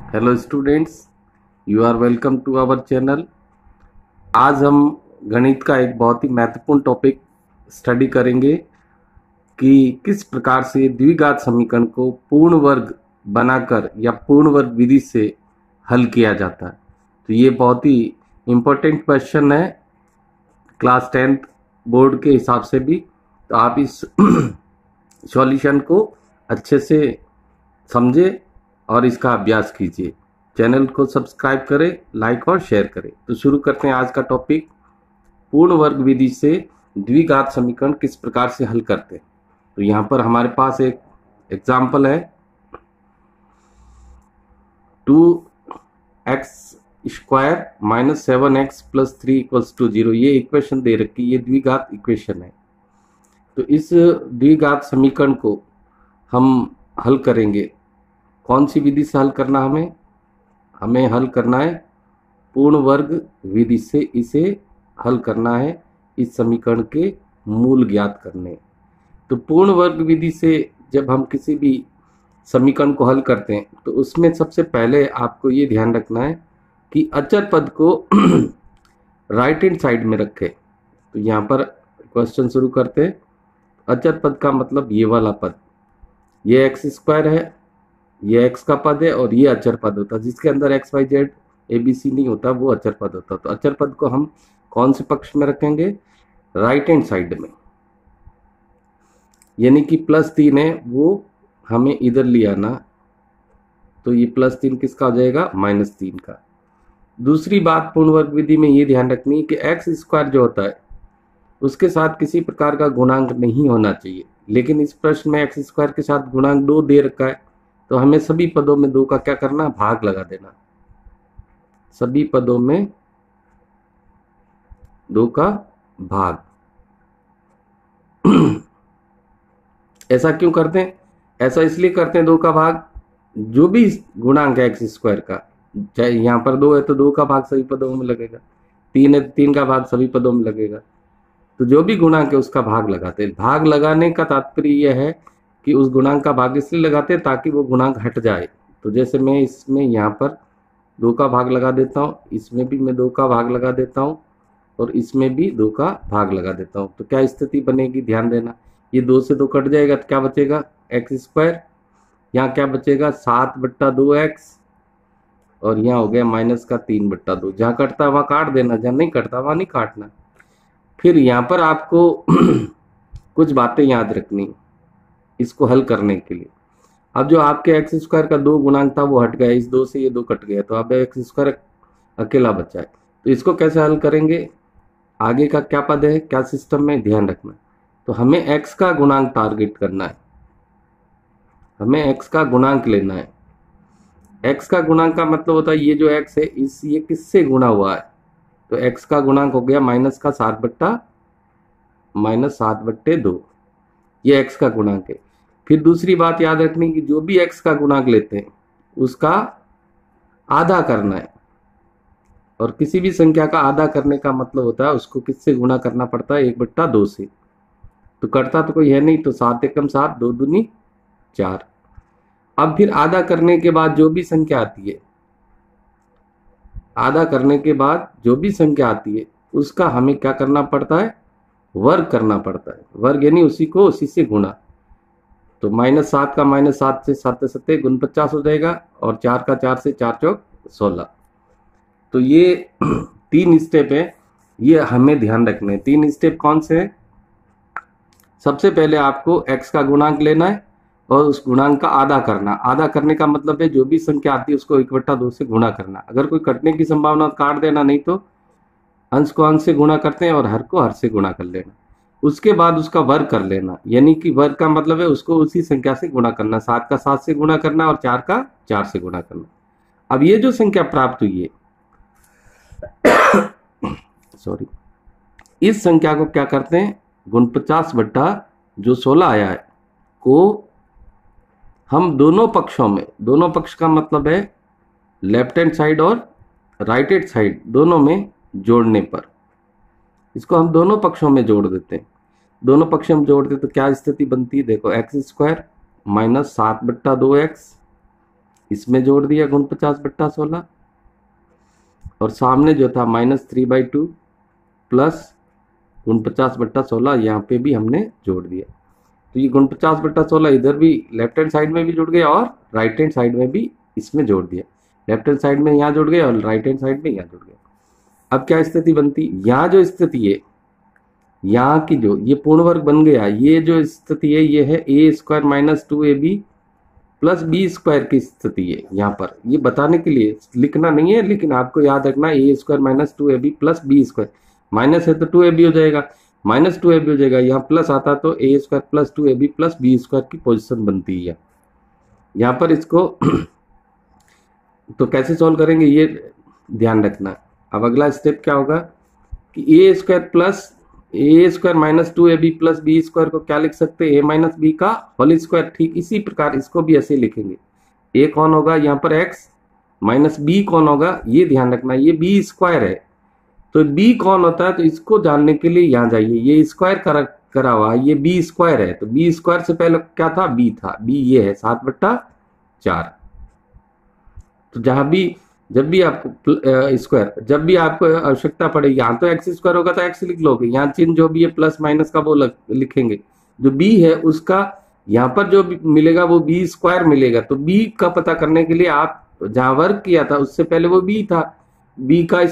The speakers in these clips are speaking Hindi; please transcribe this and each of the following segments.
Hello students, you are welcome to our channel. आज हम गणित का एक बहुत ही महत्वपूर्ण टॉपिक स्टडी करेंगे कि किस प्रकार से द्विघात समीकरण को पूर्ण वर्ग बनाकर या पूर्ण वर्ग विधि से हल किया जाता है। तो ये बहुत ही इम्पोर्टेंट क्वेश्चन है क्लास 10th बोर्ड के हिसाब से भी। तो आप इस सॉल्यूशन को अच्छे से समझे और इसका अभ्यास कीजिए। चैनल को सब्सक्राइब करें, लाइक और शेयर करें। तो शुरू करते हैं आज का टॉपिक, पूर्ण वर्ग विधि से द्विघात समीकरण किस प्रकार से हल करते हैं। तो यहाँ पर हमारे पास एक एग्जाम्पल है 2x² - 7x + 3 = 0। ये इक्वेशन दे रखी, ये द्विघात इक्वेशन है। तो इस द्विघात समीकरण को हम हल करेंगे। कौन सी विधि से हल करना, हमें हल करना है पूर्ण वर्ग विधि से। इसे हल करना है इस समीकरण के मूल ज्ञात करने। तो पूर्ण वर्ग विधि से जब हम किसी भी समीकरण को हल करते हैं तो उसमें सबसे पहले आपको ये ध्यान रखना है कि अचर पद को राइट हैंड साइड में रखें। तो यहाँ पर क्वेश्चन शुरू करते हैं। अचर पद का मतलब ये वाला पद, ये x² है, ये x का पद है और ये अचर पद होता है। जिसके अंदर x y z a b c नहीं होता वो अचर पद होता। तो अचर पद को हम कौन से पक्ष में रखेंगे? राइट हैंड साइड में। यानी कि +3 है वो हमें इधर ले आना। तो ये +3 किसका हो जाएगा? -3 का। दूसरी बात पूर्ण वर्ग विधि में ये ध्यान रखनी है कि x² जो होता है उसके साथ किसी प्रकार का गुणांक नहीं होना चाहिए। लेकिन इस प्रश्न में x² के साथ गुणांक 2 दे रखा है। तो हमें सभी पदों में 2 का क्या करना? भाग लगा देना। सभी पदों में 2 का भाग। ऐसा क्यों करते हैं? ऐसा इसलिए करते हैं 2 का भाग, जो भी गुणांक है x² का, चाहे यहाँ पर 2 है तो 2 का भाग सभी पदों में लगेगा, 3 है तो 3 का भाग सभी पदों में लगेगा। तो जो भी गुणांक है उसका भाग लगाते हैं। भाग लगाने का तात्पर्य यह है कि उस गुणांक का भाग इसलिए लगाते हैं ताकि वो गुणांक हट जाए। तो जैसे मैं इसमें यहाँ पर 2 का भाग लगा देता हूँ, इसमें भी मैं 2 का भाग लगा देता हूँ और इसमें भी 2 का भाग लगा देता हूँ। तो क्या स्थिति बनेगी? ध्यान देना, ये 2 से 2 कट जाएगा तो क्या बचेगा? x²। यहाँ क्या बचेगा? 7/2x और यहाँ हो गया -3/2। जहाँ कटता है वहाँ काट देना, जहाँ नहीं कटता वहाँ नहीं काटना। फिर यहाँ पर आपको कुछ बातें याद रखनी इसको हल करने के लिए। अब जो आपके x² का 2 गुणांक था वो हट गया, इस 2 से ये 2 कट गया, तो अब x² अकेला बचा है। तो इसको कैसे हल करेंगे? आगे का क्या पद है, क्या सिस्टम में, ध्यान रखना। तो हमें x का गुणांक टारगेट करना है, हमें x का गुणांक लेना है। x का गुणांक का मतलब होता है ये जो x है ये किससे गुणा हुआ है? तो x का गुणांक हो गया -7/2। ये x का गुणांक है। फिर दूसरी बात याद रखनी कि जो भी x का गुणांक लेते हैं उसका आधा करना है। और किसी भी संख्या का आधा करने का मतलब होता है उसको किससे गुणा करना पड़ता है? 1/2 से। तो कटता तो कोई है नहीं, तो 7 एकम 7, 2 दूनी 4। अब फिर आधा करने के बाद जो भी संख्या आती है, आधा करने के बाद जो भी संख्या आती है उसका हमें क्या करना पड़ता है? वर्ग करना पड़ता है। वर्ग यानी उसी से गुणा। तो -7 का -7 से 7 7 49 हो जाएगा और 4 का 4 से 4 चौक 16। तो ये 3 स्टेप है, ये हमें ध्यान रखने हैं। 3 स्टेप कौन से हैं? सबसे पहले आपको x का गुणांक लेना है और उस गुणांक का आधा करना। आधा करने का मतलब है जो भी संख्या आती है उसको 1/2 से गुणा करना। अगर कोई कटने की संभावना काट देना, नहीं तो अंश को अंश से गुणा करते हैं और हर को हर से गुणा कर लेना। उसके बाद उसका वर्ग कर लेना, यानी कि वर्ग का मतलब है उसको उसी संख्या से गुणा करना। 7 का 7 से गुणा करना और 4 का 4 से गुणा करना। अब ये जो संख्या प्राप्त हुई है सॉरी, इस संख्या को क्या करते हैं? 49/16 आया है को हम दोनों पक्षों में, दोनों पक्ष का मतलब है लेफ्ट हैंड साइड और राइट हैंड साइड, दोनों में जोड़ने पर इसको हम दोनों पक्षों में जोड़ देते हैं। दोनों पक्षों में जोड़ते तो क्या स्थिति बनती है? देखो x² - 7/2x इसमें जोड़ दिया 49/16, और सामने जो था -3/2 प्लस 49/16 यहाँ पे भी हमने जोड़ दिया। तो ये 49/16 इधर भी लेफ्ट हैंड साइड में भी जुड़ गया और राइट हैंड साइड में भी इसमें जोड़ दिया। लेफ्ट हैंड साइड में यहाँ जुड़ गया और राइट हैंड साइड में यहाँ जुड़ गया। अब क्या स्थिति बनती, यहाँ जो स्थिति है, यहाँ की जो ये पूर्ण वर्ग बन गया, ये जो स्थिति है ये है a² - 2ab प्लस b² की स्थिति है। यहाँ पर ये बताने के लिए लिखना नहीं है, लेकिन आपको याद रखना a² - 2ab plus b², minus है तो 2ab हो जाएगा, -2ab हो जाएगा, यहाँ प्लस आता तो a² plus 2ab plus b² की पोजीशन बनती है। यहाँ पर इसको तो कैसे सॉल्व करेंगे ये ध्यान रखना। अब अगला स्टेप क्या होगा कि a² minus 2ab plus b² को क्या लिख सकते हैं, a माइनस b का होल स्क्वायर। ठीक इसी प्रकार इसको भी ऐसे लिखेंगे। a कौन होगा यहाँ पर x, माइनस b कौन होगा, ये ध्यान रखना, ये b² है। तो b कौन होता है, तो इसको जानने के लिए यहाँ जाइए, ये स्क्वायर करा हुआ, ये b² है, तो b² से पहले क्या था, b था, b ये है 7/4। तो जहां भी जब भी आपको स्क्वायर, जब भी आपको आवश्यकता पड़े, यहाँ तो x² होगा तो x लिख लोगे, यहाँ चिन्ह जो भी है प्लस माइनस का वो लिखेंगे। जो b है उसका यहाँ पर जो भी मिलेगा वो b² मिलेगा। तो b का पता करने के लिए आप जहां वर्ग किया था उससे पहले वो b था, b का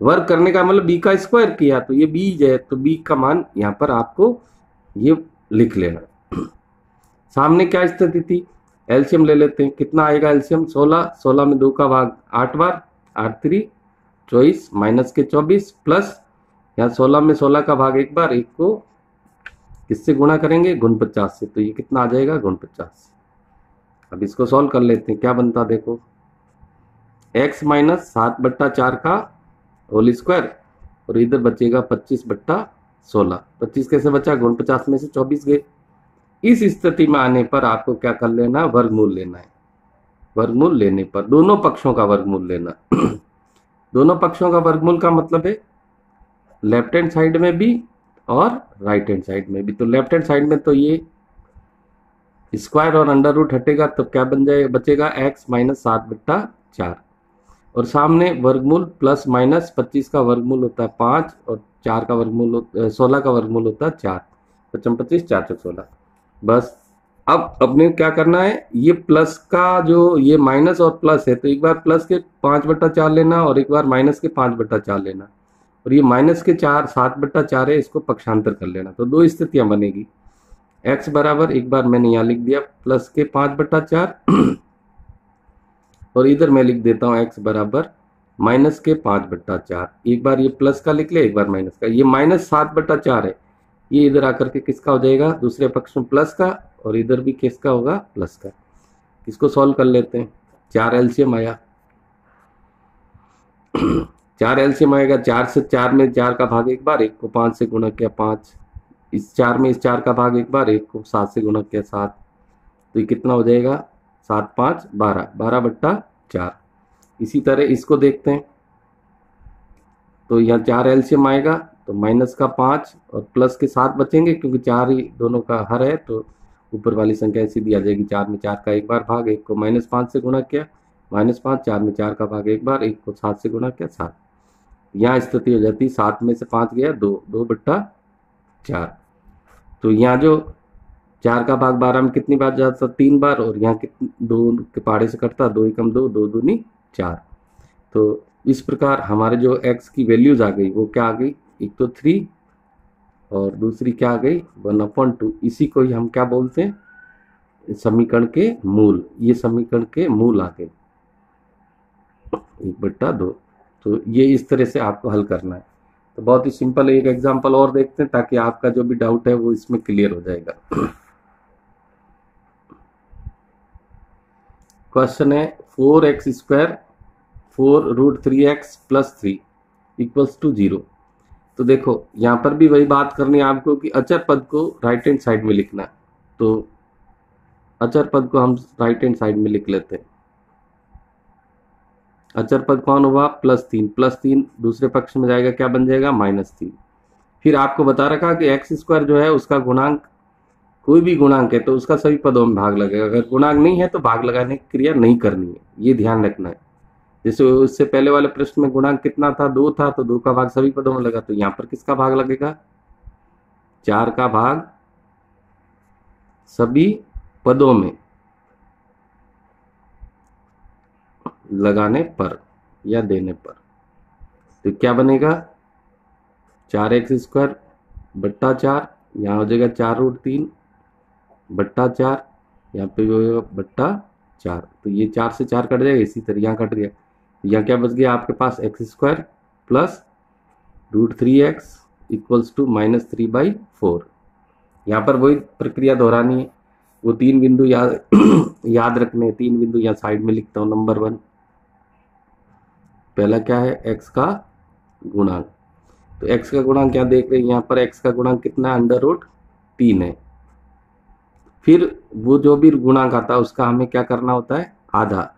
वर्ग करने का मतलब b का स्क्वायर किया, तो ये b है, तो b का मान यहाँ पर आपको ये लिख लेना। सामने क्या स्थिति थी, एलसीएम ले लेते हैं, कितना आएगा एलसीएम, 16 में 2 का भाग 8 बार, 8 3 24 माइनस के 24 प्लस यहाँ 16 में 16 का भाग 1 बार, 1 को किससे गुणा करेंगे, 49 से, तो ये कितना आ जाएगा 49। अब इसको सॉल्व कर लेते हैं, क्या बनता देखो, x माइनस 7/4 का होल स्क्वायर और इधर बचेगा 25/16। 25 कैसे बचा, 49 में से 24 गए। इस स्थिति में आने पर आपको क्या कर लेना, वर्गमूल लेना है। वर्गमूल लेने पर दोनों पक्षों का वर्गमूल लेना। दोनों पक्षों का वर्गमूल का मतलब है लेफ्ट हैंड साइड में भी और राइट हैंड साइड में भी। तो लेफ्ट हैंड साइड में तो ये स्क्वायर और अंडर रूट हटेगा, तो क्या बन जाएगा, बचेगा x माइनस 7/4, और सामने वर्गमूल प्लस माइनस 25 का वर्गमूल होता है 5 और 4 का वर्गमूल 16 का वर्गमूल होता है 4, 5 25 4 16। बस अब अपने क्या करना है, ये प्लस का जो ये माइनस और प्लस है, तो एक बार प्लस के 5/4 लेना और एक बार माइनस के 5/4 लेना, और ये माइनस के 7/4 है, इसको पक्षांतर कर लेना। तो दो स्थितियां बनेगी, x बराबर, एक बार मैंने यहाँ लिख दिया प्लस के 5/4 और इधर मैं लिख देता हूँ x बराबर माइनस के 5/4। एक बार ये प्लस का लिख ले, एक बार माइनस का। ये माइनस 7/4 है, ये इधर आकर के किसका हो जाएगा, दूसरे पक्ष में प्लस का, और इधर भी किसका होगा, प्लस का। इसको सॉल्व कर लेते हैं, 4 एलसीएम आया। 4 एलसीएम आएगा, 4 से 4 में 4 का भाग एक बार, 1 को 5 से गुणा किया 5, इस 4 में इस 4 का भाग एक बार, 1 को 7 से गुणा किया 7, तो ये कितना हो जाएगा, 7 5 12, 12/4। इसी तरह इसको देखते हैं, तो यहाँ 4 एलसीएम आएगा, तो माइनस का 5 और प्लस के 7 बचेंगे, क्योंकि 4 ही दोनों का हर है, तो ऊपर वाली संख्या सीधी आ जाएगी। 4 में 4 का एक बार भाग, 1 को -5 से गुणा किया -5, 4 में 4 का भाग एक बार, 1 को 7 से गुणा किया 7। यहाँ स्थिति हो जाती 7 में से 5 गया 2, 2/4। तो यहाँ जो 4 का भाग 12 में कितनी बार जाता, 3 बार, और यहाँ कितनी 2 के पहाड़े से कटता, 2 एकम 2, 2 दूनी 4। तो इस प्रकार हमारे जो x की वैल्यूज आ गई वो क्या आ गई, एक तो 3 और दूसरी क्या आ गई 1/2। इसी को ही हम क्या बोलते हैं, समीकरण के मूल। ये समीकरण के मूल आ गए 1/2। तो ये इस तरह से आपको हल करना है। तो बहुत ही सिंपल एक एग्जांपल और देखते हैं, ताकि आपका जो भी डाउट है वो इसमें क्लियर हो जाएगा। क्वेश्चन है 4x² 4√3x + 3 = 0। तो देखो यहाँ पर भी वही बात करनी है आपको कि अचर पद को राइट हैंड साइड में लिखना है। तो अचर पद को हम राइट हैंड साइड में लिख लेते हैं। अचर पद कौन हुआ, +3, +3 दूसरे पक्ष में जाएगा, क्या बन जाएगा, -3। फिर आपको बता रखा कि x² जो है उसका गुणांक कोई भी गुणांक है तो उसका सभी पदों में भाग लगेगा। अगर गुणांक नहीं है तो भाग लगाने की क्रिया नहीं करनी है, ये ध्यान रखना है। जैसे उससे पहले वाले प्रश्न में गुणांक कितना था, 2 था, तो 2 का भाग सभी पदों में लगा, तो यहाँ पर किसका भाग लगेगा, 4 का भाग सभी पदों में लगाने पर या देने पर। तो क्या बनेगा, 4x² बट्टा 4, यहाँ हो जाएगा 4√3 बट्टा 4, यहाँ पे हो जाएगा बट्टा 4। तो ये 4 से 4 कट जाएगा, इसी तरह यहाँ कट गया। यहाँ क्या बच गया आपके पास, x² plus √3x equals to -3/4। यहाँ पर वही प्रक्रिया दोहरानी है, वो 3 बिंदु याद रखने, 3 बिंदु यहाँ साइड में लिखता हूँ। नंबर 1 पहला क्या है, x का गुणांक। तो x का गुणांक क्या देख रहे हैं, यहाँ पर x का गुणांक कितना है, √3 है। फिर वो जो भी गुणांक आता है उसका हमें क्या करना होता है, आधा।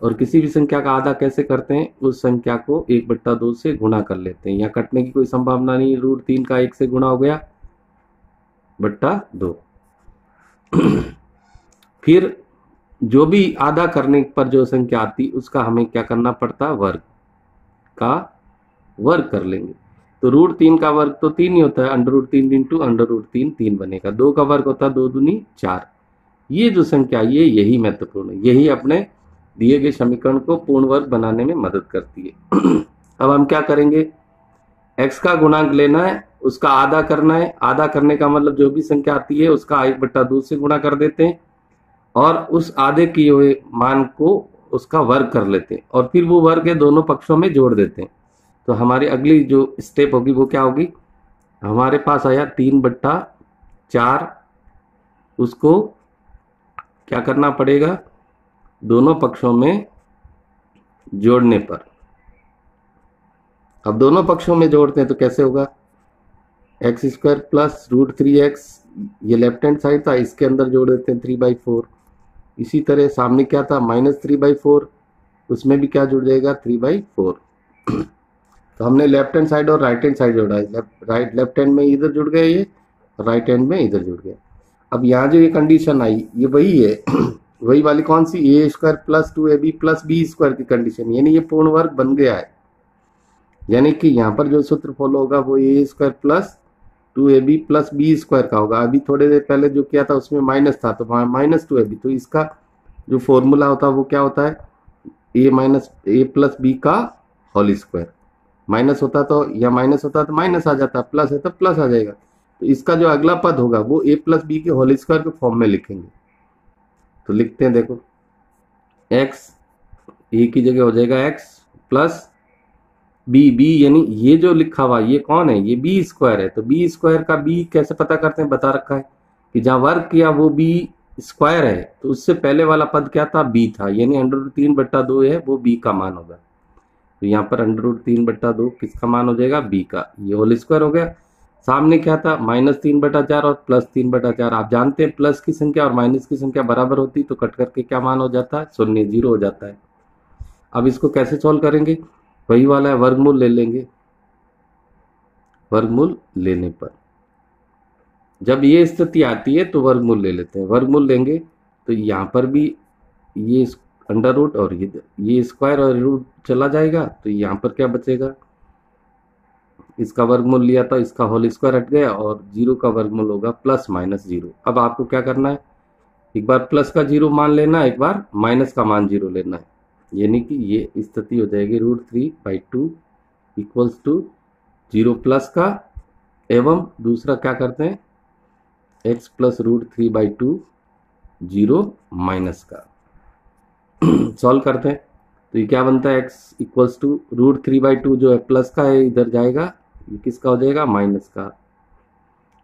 और किसी भी संख्या का आधा कैसे करते हैं, उस संख्या को 1/2 से गुणा कर लेते हैं। यहाँ कटने की कोई संभावना नहीं, √3 का 1 से गुणा हो गया बट्टा 2। फिर जो भी आधा करने पर जो संख्या आती उसका हमें क्या करना पड़ता, वर्ग का वर्ग कर लेंगे। तो √3 का वर्ग तो 3 ही होता है, √3 इंटू √3 3 बनेगा। 2 का वर्ग होता है 2 दूनी 4। ये जो संख्या यही महत्वपूर्ण है, यही अपने दिए गए समीकरण को पूर्ण वर्ग बनाने में मदद करती है। अब हम क्या करेंगे, x का गुणांक लेना है, उसका आधा करना है। आधा करने का मतलब जो भी संख्या आती है उसका 1/2 से गुणा कर देते हैं और उस आधे किए हुए मान को उसका वर्ग कर लेते हैं और फिर वो वर्ग के दोनों पक्षों में जोड़ देते हैं। तो हमारी अगली जो स्टेप होगी वो क्या होगी, हमारे पास आया 3/4, उसको क्या करना पड़ेगा, दोनों पक्षों में जोड़ने पर। अब दोनों पक्षों में जोड़ते हैं तो कैसे होगा, x² प्लस √3x, ये लेफ्ट हैंड साइड था, इसके अंदर जोड़ देते हैं 3/4। इसी तरह सामने क्या था, -3/4, उसमें भी क्या जुड़ जाएगा, 3/4। तो हमने लेफ्ट हैंड साइड और राइट हैंड साइड जोड़ा है। लेफ्ट हैंड में इधर जुड़ गया ये, राइट हैंड में इधर जुड़ गया। अब यहाँ जो ये कंडीशन आई ये वही है, वही वाली कौन सी, a² plus 2ab plus b² की कंडीशन, यानी ये पूर्ण वर्ग बन गया है। यानी कि यहाँ पर जो सूत्र फॉलो होगा वो a² plus 2ab plus b² का होगा। अभी थोड़ी देर पहले जो किया था उसमें माइनस था तो -2ab, तो इसका जो फॉर्मूला होता है वो क्या होता है, a प्लस b का होल स्क्वायर। माइनस होता तो या माइनस होता तो माइनस आ जाता, प्लस है तो प्लस आ जाएगा। तो इसका जो अगला पद होगा वो a प्लस बी के होल स्क्वायर के फॉर्म में लिखेंगे। तो लिखते हैं, देखो x a की जगह हो जाएगा x प्लस b यानी ये जो लिखा हुआ ये कौन है, ये b² है। तो b² का b कैसे पता करते हैं, बता रखा है कि जहां वर्ग किया वो b² है, तो उससे पहले वाला पद क्या था, b था, यानी √3/2 है, वो b का मान होगा। तो यहाँ पर √3/2 किसका मान हो जाएगा, b का, ये होल स्क्वायर हो गया। सामने क्या था, -3/4 और +3/4। आप जानते हैं प्लस की संख्या और माइनस की संख्या बराबर होती तो कट करके क्या मान हो जाता है, 0, 0 हो जाता है। अब इसको कैसे सॉल्व करेंगे, वही वाला है, वर्गमूल ले लेंगे। वर्गमूल लेने पर जब ये स्थिति आती है तो वर्गमूल ले लेते हैं। वर्गमूल लेंगे तो यहाँ पर भी ये अंडर रूट और ये स्क्वायर और रूट चला जाएगा, तो यहाँ पर क्या बचेगा, इसका वर्गमूल लिया था, इसका होल स्क्वायर हट गया और 0 का वर्गमूल होगा +-0। अब आपको क्या करना है, एक बार प्लस का 0 मान लेना, एक बार माइनस का मान 0 लेना है। यानी कि ये स्थिति हो जाएगी √3/2 इक्वल्स टू 0 प्लस का, एवं दूसरा क्या करते हैं, x प्लस √3/2 0 माइनस का। सॉल्व करते हैं तो ये क्या बनता है, x इक्वल्स टू √3/2 जो है प्लस का है, इधर जाएगा, ये किसका हो जाएगा, माइनस का।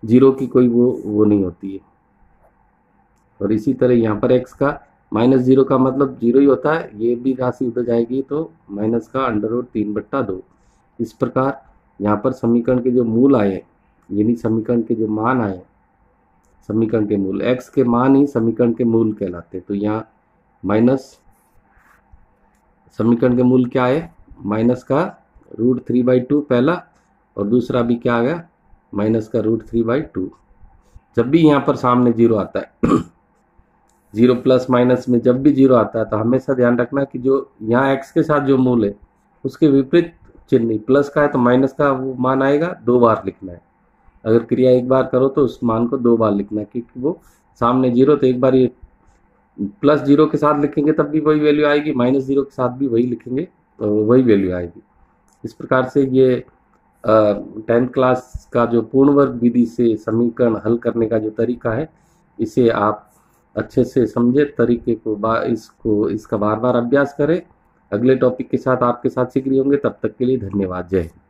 0 की कोई वो नहीं होती है। और इसी तरह यहाँ पर x का -0 का मतलब 0 ही होता है, ये भी राशि उधर जाएगी तो माइनस का √3/2। इस प्रकार यहाँ पर समीकरण के जो मूल आए, यानी समीकरण के जो मान आए, समीकरण के मूल, x के मान ही समीकरण के मूल कहलाते हैं। तो यहाँ माइनस समीकरण के मूल क्या है, माइनस का √3/2 पहला, और दूसरा भी क्या आ गया, माइनस का √3/2। जब भी यहाँ पर सामने जीरो आता है जीरो प्लस माइनस में जब भी जीरो आता है तो हमेशा ध्यान रखना कि जो यहाँ एक्स के साथ जो मूल है उसके विपरीत चिन्ह, प्लस का है तो माइनस का वो मान आएगा, 2 बार लिखना है। अगर क्रिया एक बार करो तो उस मान को 2 बार लिखना है, क्योंकि वो सामने जीरो, तो एक बार ये प्लस जीरो के साथ लिखेंगे तब भी वही वैल्यू आएगी, माइनस जीरो के साथ भी वही लिखेंगे तो वही वैल्यू आएगी। इस प्रकार से ये 10th क्लास का जो पूर्ण वर्ग विधि से समीकरण हल करने का जो तरीका है, इसे आप अच्छे से समझे, तरीके को इसका बार बार अभ्यास करें। अगले टॉपिक के साथ आपके साथ शीघ्र होंगे, तब तक के लिए धन्यवाद। जय हिंद।